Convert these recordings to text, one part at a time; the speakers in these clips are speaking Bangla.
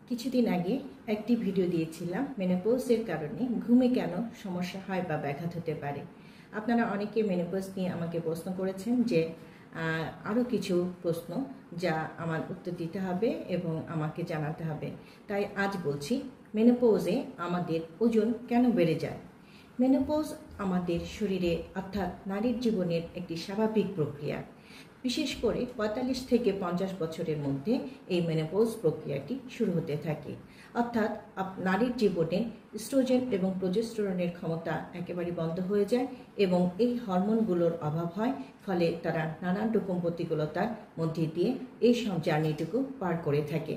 কিছুদিন আগে একটি ভিডিও দিয়েছিলাম মেনোপজের কারণে ঘুমে কেন সমস্যা হয় বা ব্যাঘাত হতে পারে। আপনারা অনেকে মেনোপজ নিয়ে আমাকে প্রশ্ন করেছেন যে আরও কিছু প্রশ্ন যা আমার উত্তর দিতে হবে এবং আমাকে জানাতে হবে। তাই আজ বলছি মেনোপজে আমাদের ওজন কেন বেড়ে যায়। মেনোপজ আমাদের শরীরে অর্থাৎ নারীর জীবনের একটি স্বাভাবিক প্রক্রিয়া। বিশেষ করে ৪৫ থেকে ৫০ বছরের মধ্যে এই মেনোপজ প্রক্রিয়াটি শুরু হতে থাকে। অর্থাৎ নারীর জীবনে ইস্ট্রোজেন এবং প্রোজেস্টেরনের ক্ষমতা একেবারে বন্ধ হয়ে যায় এবং এই হরমোনগুলোর অভাব হয়, ফলে তারা নানান রকম প্রতিকূলতার মধ্যে দিয়ে এই সব জার্নিটুকু পার করে থাকে।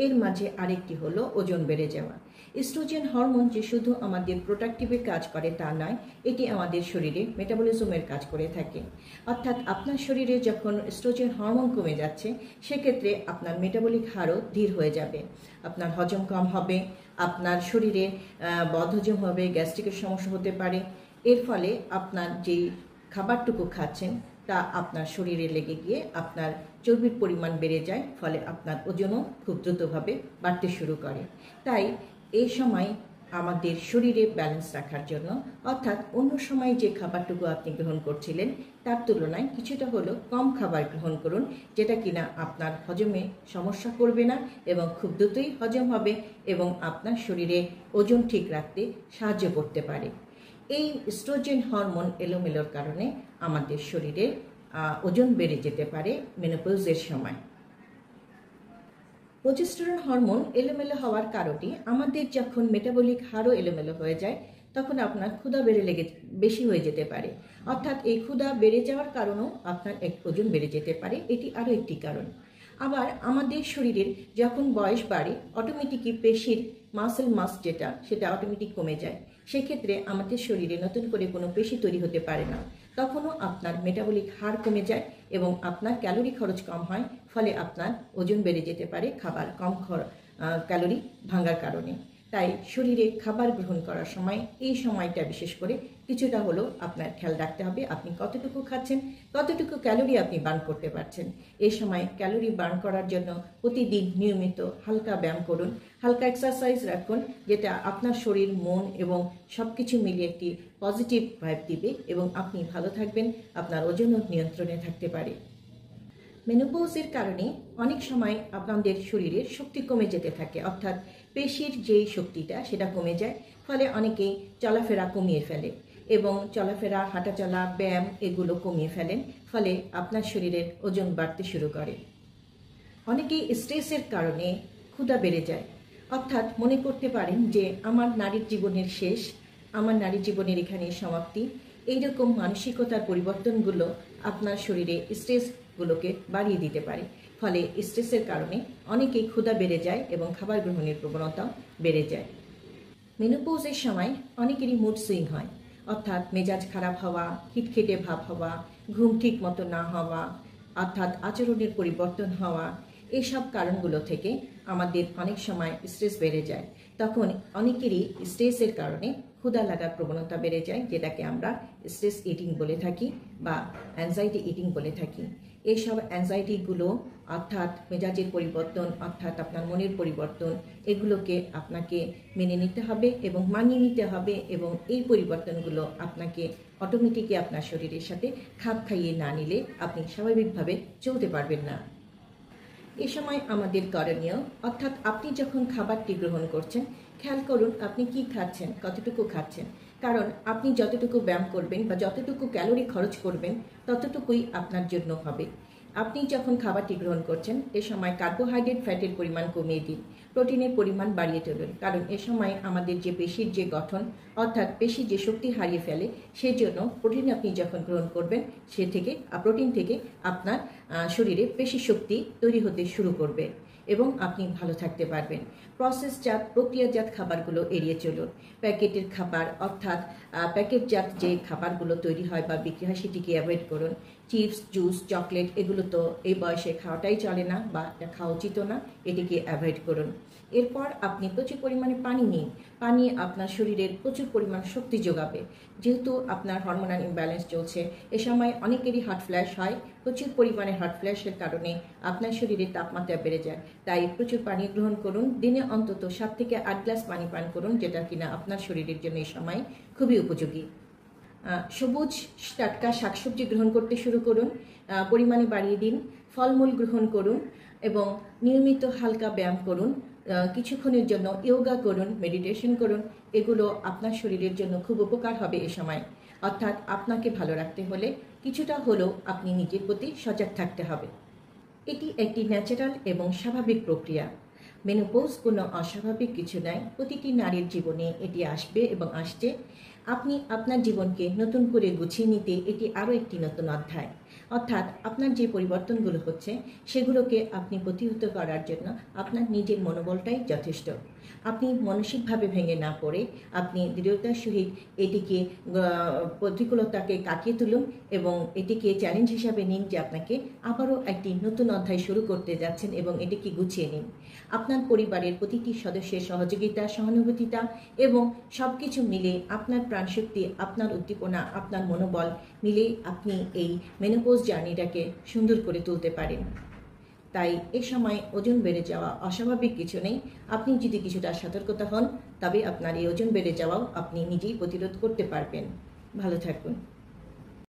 এর মাঝে আরেকটি হলো ওজন বেড়ে যাওয়া। ইস্ট্রোজেন হরমোন যে শুধু আমাদের প্রোডাক্টিভের কাজ করে তা নয়, এটি আমাদের শরীরে মেটাবলিজমের কাজ করে থাকে। অর্থাৎ আপনার শরীরে যখন ইস্ট্রোজেন হরমোন কমে যাচ্ছে, সেক্ষেত্রে আপনার মেটাবলিক হারও ধীর হয়ে যাবে, আপনার হজম কম হবে, আপনার শরীরে বদহজম হবে, গ্যাস্ট্রিকের সমস্যা হতে পারে। এর ফলে আপনার যেই খাবারটুকু খাচ্ছেন তা আপনার শরীরে লেগে গিয়ে আপনার চর্বির পরিমাণ বেড়ে যায়, ফলে আপনার ওজনও খুব দ্রুতভাবে বাড়তে শুরু করে। তাই এই সময় আমাদের শরীরে ব্যালেন্স রাখার জন্য, অর্থাৎ অন্য সময় যে খাবারটুকু আপনি গ্রহণ করছিলেন তার তুলনায় কিছুটা হলেও কম খাবার গ্রহণ করুন, যেটা কিনা আপনার হজমে সমস্যা করবে না এবং খুব দ্রুতই হজম হবে এবং আপনার শরীরে ওজন ঠিক রাখতে সাহায্য করতে পারে। এই ইস্ট্রোজেন হরমোন এলোমেলোর কারণে আমাদের শরীরে ওজন বেড়ে যেতে পারে মেনোপজের সময়। প্রোজেস্টেরন হরমোন এলোমেলো হওয়ার কারণে আমাদের যখন মেটাবলিক হারও এলোমেলো হয়ে যায়, তখন আপনার ক্ষুধা বেশি হয়ে যেতে পারে। অর্থাৎ এই ক্ষুধা বেড়ে যাওয়ার কারণেও আপনার ওজন বেড়ে যেতে পারে, এটি আরও একটি কারণ। আবার আমাদের শরীরের যখন বয়স বাড়ে, অটোমেটিকই পেশির মাসেল মাস সেটা অটোমেটিক কমে যায়। সেক্ষেত্রে আমাদের শরীরে নতুন করে কোনো পেশি তৈরি হতে পারে না, তখনও আপনার মেটাবলিক হার কমে যায় এবং আপনার ক্যালোরি খরচ কম হয়, ফলে আপনার ওজন বেড়ে যেতে পারে খাবার কম ক্যালোরি ভাঙার কারণে। তাই শরীরে খাবার গ্রহণ করার সময় এই সময়টা বিশেষ করে কিছুটা হলেও আপনার খেয়াল রাখতে হবে আপনি কতটুকু খাচ্ছেন, কতটুকু ক্যালোরি আপনি বার্ন করতে পারছেন। এই সময় ক্যালোরি বার্ন করার জন্য প্রতিদিন নিয়মিত হালকা ব্যায়াম করুন, হালকা এক্সারসাইজ রাখুন, যেটা আপনার শরীর, মন এবং সব কিছু মিলিয়ে একটি পজিটিভ ভাইব দিবে এবং আপনি ভালো থাকবেন, আপনার ওজনও নিয়ন্ত্রণে থাকতে পারে। মেনোপজের কারণে অনেক সময় আপনাদের শরীরের শক্তি কমে যেতে থাকে, অর্থাৎ পেশির যেই শক্তিটা সেটা কমে যায়, ফলে অনেকেই চলাফেরা কমিয়ে ফেলে এবং চলাফেরা, হাঁটাচলা, ব্যায়াম এগুলো কমিয়ে ফেলেন, ফলে আপনার শরীরের ওজন বাড়তে শুরু করে। অনেকেই স্ট্রেসের কারণে ক্ষুধা বেড়ে যায়, অর্থাৎ মনে করতে পারেন যে আমার নারীর জীবনের শেষ, আমার নারীর জীবনের এখানে সমাপ্তি। এইরকম মানসিকতার পরিবর্তনগুলো আপনার শরীরে স্ট্রেসগুলোকে বাড়িয়ে দিতে পারে, ফলে স্ট্রেসের কারণে অনেকেই ক্ষুধা বেড়ে যায় এবং খাবার গ্রহণের প্রবণতাও বেড়ে যায়। মেনোপজের সময় অনেকেরই মুড সুইং হয়, অর্থাৎ মেজাজ খারাপ হওয়া, খিটখিটে ভাব হওয়া, ঘুম ঠিক মতো না হওয়া, অর্থাৎ আচরণের পরিবর্তন হওয়া। এইসব কারণগুলো থেকে আমাদের অনেক সময় স্ট্রেস বেড়ে যায়। তখন অনেকেরই স্ট্রেসের কারণে ক্ষুধা লাগার প্রবণতা বেড়ে যায়, যেটাকে আমরা স্ট্রেস ইটিং বলে থাকি বা অ্যাংজাইটি ইটিং বলে থাকি। এইসব অ্যাংজাইটিগুলো অর্থাৎ মেজাজের পরিবর্তন, অর্থাৎ আপনার মনের পরিবর্তন, এগুলোকে আপনাকে মেনে নিতে হবে এবং মানিয়ে নিতে হবে এবং এই পরিবর্তনগুলো আপনাকে অটোমেটিকই আপনার শরীরের সাথে খাপ খাইয়ে না নিলে আপনি স্বাভাবিকভাবে চলতে পারবেন না। এ সময় আমাদের করণীয়, অর্থাৎ আপনি যখন খাবারটি গ্রহণ করছেন খেয়াল করুন আপনি কি খাচ্ছেন, কতটুকু খাচ্ছেন, কারণ আপনি যতটুকু ব্যায়াম করবেন বা যতটুকু ক্যালোরি খরচ করবেন ততটুকুই আপনার জন্য হবে। আপনি যখন খাবারটি গ্রহণ করছেন এ সময় কার্বোহাইড্রেট, ফ্যাটের পরিমাণ কমিয়ে দিন, প্রোটিনের পরিমাণ বাড়িয়ে তুলুন, কারণ এ সময় আমাদের যে পেশির যে গঠন, অর্থাৎ পেশি যে শক্তি হারিয়ে ফেলে, সেই জন্য প্রোটিন আপনি যখন গ্রহণ করবেন প্রোটিন থেকে আপনার শরীরে পেশি শক্তি তৈরি হতে শুরু করবে এবং আপনি ভালো থাকতে পারবেন। প্রসেসজাত, প্রক্রিয়াজাত খাবারগুলো এড়িয়ে চলুন। প্যাকেটের খাবার, অর্থাৎ প্যাকেটজাত যে খাবারগুলো তৈরি হয় বা বিক্রি হয় সেটিকে অ্যাভয়েড করুন। চিপস, জুস, চকলেট এগুলো তো এই বয়সে খাওয়াটাই চলে না বা এটা খাওয়া উচিত না, এটিকে অ্যাভয়েড করুন। এরপর আপনি প্রচুর পরিমাণে পানি নিন। পানি আপনার শরীরের প্রচুর পরিমাণ শক্তি যোগাবে। যেহেতু আপনার হরমোনাল ইমব্যালেন্স চলছে, এ সময় অনেকেরই হট ফ্ল্যাশ হয়। প্রচুর পরিমাণে হট ফ্ল্যাশের কারণে আপনার শরীরের তাপমাত্রা বেড়ে যায়। তাই প্রচুর পানি গ্রহণ করুন। দিনে অন্তত 7 থেকে 8 গ্লাস পানি পান করুন, যেটা কিনা আপনার শরীরের জন্য এই সময় খুবই উপযোগী। সবুজ টাটকা শাকসবজি গ্রহণ করতে শুরু করুন, পরিমাণে বাড়িয়ে দিন। ফলমূল গ্রহণ করুন এবং নিয়মিত হালকা ব্যায়াম করুন। কিছুক্ষণের জন্য যোগা করুন, মেডিটেশন করুন। এগুলো আপনার শরীরের জন্য খুব উপকার হবে এ সময়। অর্থাৎ আপনাকে ভালো রাখতে হলে কিছুটা হলেও আপনি নিজের প্রতি সজাগ থাকতে হবে। এটি একটি ন্যাচারাল এবং স্বাভাবিক প্রক্রিয়া। মেনোপজ কোনো অস্বাভাবিক কিছু নয়। প্রতিটি নারীর জীবনে এটি আসবে এবং আসছে। আপনি আপনার জীবনকে নতুন করে গুছিয়ে নিতে এটি আরও একটি নতুন অধ্যায়। অর্থাৎ আপনার যে পরিবর্তনগুলো হচ্ছে সেগুলোকে আপনি প্রতিহত করার জন্য আপনার নিজের মনোবলটাই যথেষ্ট। আপনি মানসিকভাবে ভেঙে না পড়ে আপনি দৃঢ়তার সহিত এটিকে প্রতিকূলতাকে কাটিয়ে তুলুন এবং এটিকে চ্যালেঞ্জ হিসাবে নিন যে আপনাকে আবারও একটি নতুন অধ্যায় শুরু করতে যাচ্ছেন এবং এটিকে গুছিয়ে নিন। আপনার পরিবারের প্রতিটি সদস্যের সহযোগিতা, সহানুভূতিতা এবং সব কিছু মিলে আপনার প্রাণশক্তি, আপনার উদ্দীপনা, আপনার মনোবল মিলে আপনি এই মেনোপজ জার্নিটাকে সুন্দর করে তুলতে পারেন। তাই এ সময় ওজন বেড়ে যাওয়া অস্বাভাবিক কিছু নেই। আপনি যদি কিছুটা সতর্কতা হন তবে আপনার এই ওজন বেড়ে যাওয়াও আপনি নিজেই প্রতিরোধ করতে পারবেন। ভালো থাকুন।